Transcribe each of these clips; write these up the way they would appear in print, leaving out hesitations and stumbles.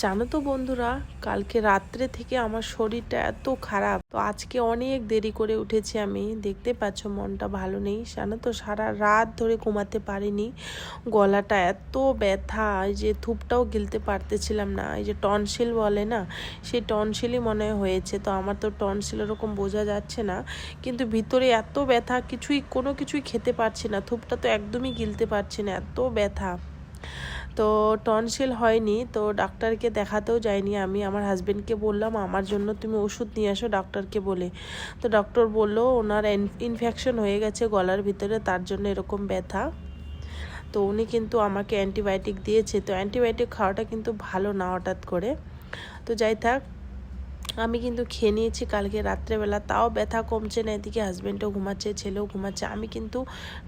জানো তো বন্ধুরা, কালকে রাত্রে থেকে আমার শরীরটা এত খারাপ। তো আজকে অনেক দেরি করে উঠেছি, আমি দেখতে পাচ্ছ মনটা ভালো নেই। জানো তো সারা রাত ধরে ঘুমাতে পারিনি, গলাটা এত ব্যথা, এই যে থুপটাও গিলতে পারতেছিলাম না। এই যে টনসিল বলে না, সেই টনসিলই মনে হয়েছে। তো আমার তো টনসিল এরকম বোঝা যাচ্ছে না, কিন্তু ভিতরে এত ব্যথা, কোনো কিছুই খেতে পারছি না। থুপটা তো একদমই গিলতে পারছি না, এত ব্যথা। তো টনসিল হয়নি, তো ডাক্তারকে দেখাতেও যাইনি। আমি আমার হাজবেন্ডকে বললাম আমার জন্য তুমি ওষুধ নিয়ে আসো ডাক্তারকে বলে। তো ডক্টর বললো ওনার ইনফেকশন হয়ে গেছে গলার ভিতরে, তার জন্য এরকম ব্যথা। তো উনি কিন্তু আমাকে অ্যান্টিবায়োটিক দিয়েছে। তো অ্যান্টিবায়োটিক খাওয়াটা কিন্তু ভালো না হঠাৎ করে। তো যাই থাক, আমি কিন্তু খেয়ে নিয়েছি কালকে রাত্রেবেলা, তাও ব্যথা কমছে না। এদিকে হাজব্যান্ডও ঘুমাচ্ছে, ছেলেও ঘুমাচ্ছে। আমি কিন্তু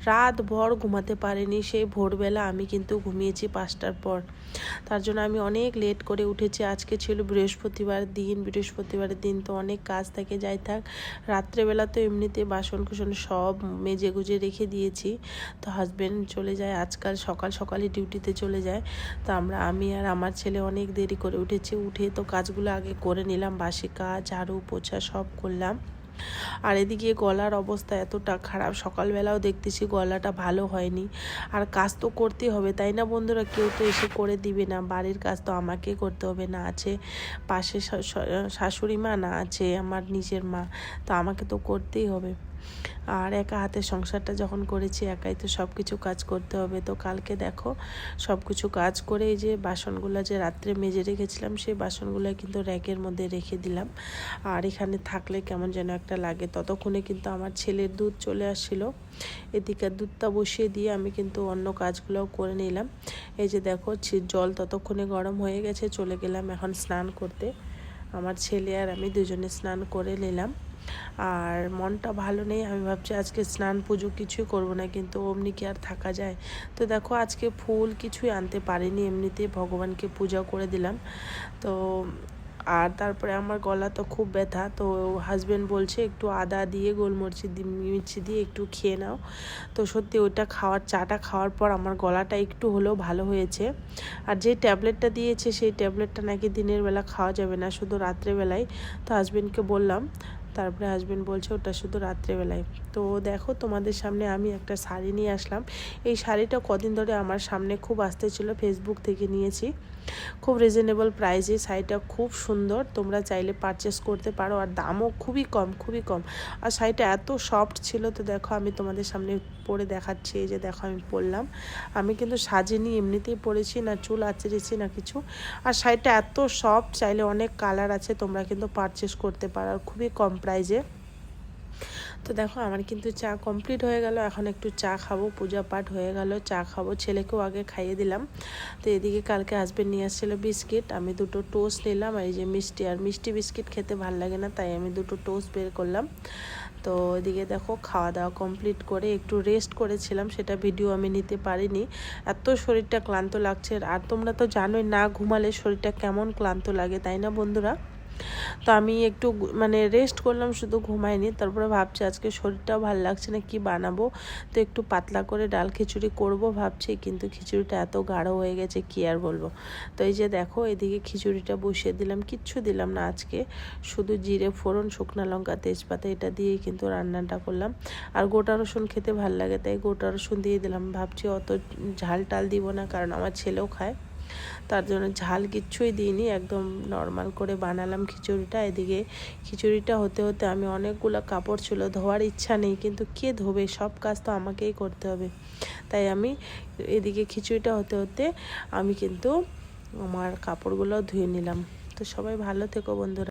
রাত ভর ঘুমাতে পারিনি। সেই ভোরবেলা আমি কিন্তু ঘুমিয়েছি 5টার পর। তার জন্য আমি অনেক লেট করে উঠেছি। আজকে ছিল বৃহস্পতিবারের দিন তো অনেক কাজ থাকে। যাই থাক, রাত্রেবেলা তো এমনিতে বাসন কুসন সব মেজে গুজে রেখে দিয়েছি। তো হাজব্যান্ড চলে যায় আজকাল সকাল সকালই ডিউটিতে চলে যায়। তো আমি আর আমার ছেলে অনেক দেরি করে উঠেছি। উঠে তো কাজগুলো আগে করে নিলাম, বাসি কাজ, ঝাড়ু পোছা সব করলাম। আর এদিকে গলার অবস্থা এতটা খারাপ, সকালবেলাও দেখতেছি গলাটা ভালো হয়নি। আর কাজ তো করতেই হবে, তাই না বন্ধুরা? কেউ তো এসে করে দিবে না, বাড়ির কাজ তো আমাকে করতে হবে। না আছে পাশে শাশুড়ি মা, না আছে আমার নিজের মা, তো আমাকে তো করতেই হবে। আর একা হাতে সংসারটা যখন করেছি, একাই তো সব কিছু কাজ করতে হবে। তো কালকে দেখো সব কিছু কাজ করে এই যে বাসনগুলো যে রাত্রে মেজে রেখেছিলাম, সেই বাসনগুলো কিন্তু র্যাকের মধ্যে রেখে দিলাম। আর এখানে থাকলে কেমন যেন একটা লাগে। ততক্ষণে কিন্তু আমার ছেলের দুধ চলে আসছিল। এদিকে দুধটা বসিয়ে দিয়ে আমি কিন্তু অন্য কাজগুলোও করে নিলাম। এই যে দেখো জল ততক্ষণে গরম হয়ে গেছে, চলে গেলাম এখন স্নান করতে। আমার ছেলে আর আমি দুজনে স্নান করে নিলাম। আর মনটা ভালো নেই, আমি ভাবছি আজকে স্নান পুজো কিছুই করব না, কিন্তু অমনি কি আর থাকা যায়? তো দেখো আজকে ফুল কিছুই আনতে পারিনি, এমনিতে ভগবানকে পূজা করে দিলাম। তো আর তারপরে আমার গলা তো খুব ব্যথা। তো হাজব্যান্ড বলছে একটু আদা দিয়ে গোলমরিচ মির্চি দিয়ে একটু খেয়ে নাও। তো সত্যি ওইটা চাটা খাওয়ার পর আমার গলাটা একটু হলেও ভালো হয়েছে। আর যে ট্যাবলেটটা দিয়েছে সেই ট্যাবলেটটা নাকি দিনের বেলা খাওয়া যাবে না, শুধু রাত্রেবেলায়। তো হাজব্যান্ডকে বললাম, তারপরে হাজব্যান্ড বলছে ওটা শুধু রাত্রেবেলায়। তো দেখো তোমাদের সামনে আমি একটা শাড়ি নিয়ে আসলাম। এই শাড়িটা কদিন ধরে আমার সামনে খুব আসতেছিল, ফেসবুক থেকে নিয়েছি। খুব রিজনেবল প্রাইসে, শাড়িটা খুব সুন্দর, তোমরা চাইলে পারচেস করতে পারো। আর দামও খুবই কম, খুবই কম। আর শাড়িটা এত সফট ছিল। তো দেখো আমি তোমাদের সামনে পরে দেখাচ্ছি। এই যে দেখো আমি পরলাম, আমি কিন্তু সাজিনি, এমনিতেই পরেছি, না চুল আঁচড়েছি না কিছু। আর শাড়িটা এত সফট, চাইলে অনেক কালার আছে, তোমরা কিন্তু পারচেস করতে পারো আর খুবই কম প্রাইসে। তো দেখো আমার কিন্তু চা কমপ্লিট হয়ে গেল, এখন একটু চা খাবো। পূজা পাঠ হয়ে গেল, চা খাবো, ছেলেকেও আগে খাইয়ে দিলাম। তো এদিকে কালকে হাজবেন্ড নিয়ে আসছিলো বিস্কিট, আমি দুটো টোস্ট নিলাম। আর এই যে মিষ্টি, আর মিষ্টি বিস্কিট খেতে ভাল লাগে না, তাই আমি দুটো টোস্ট বের করলাম। তো এদিকে দেখো খাওয়া দাওয়া কমপ্লিট করে একটু রেস্ট করেছিলাম, সেটা ভিডিও আমি নিতে পারিনি, এত শরীরটা ক্লান্ত লাগছে। আর তোমরা তো জানোই না ঘুমালে শরীরটা কেমন ক্লান্ত লাগে, তাই না বন্ধুরা? তো আমি একটু মানে রেস্ট করলাম, শুধু ঘুমাইনি। তারপরে ভাবছি আজকে শরীরটাও ভালো লাগছে না, কি বানাবো। তো একটু পাতলা করে ডাল খিচুড়ি করব ভাবছি, কিন্তু খিচুড়িটা এত গাঢ় হয়ে গেছে কি আর বলবো। তো এই যে দেখো এদিকে খিচুড়িটা বসিয়ে দিলাম, কিচ্ছু দিলাম না আজকে, শুধু জিরে ফোড়ন, শুকনো লঙ্কা, তেজপাতা, এটা দিয়েই কিন্তু রান্নাটা করলাম। আর গোটা রসুন খেতে ভালো লাগে, তাই গোটা রসুন দিয়ে দিলাম। ভাবছি অত ঝাল টাল দিব না, কারণ আমার ছেলেও খায়। তার জন্য ঝাল কিচ্ছুই দিইনি, একদম নর্মাল করে বানালাম খিচুড়িটা। এদিকে খিচুড়িটা হতে হতে আমি অনেকগুলো কাপড় ছিল, ধোয়ার ইচ্ছা নেই, কিন্তু কে ধোবে, সব কাজ তো আমাকেই করতে হবে। তাই আমি এদিকে খিচুড়িটা হতে হতে আমি কিন্তু আমার কাপড়গুলো ধুয়ে নিলাম। তো সবাই ভালো থেকো বন্ধুরা।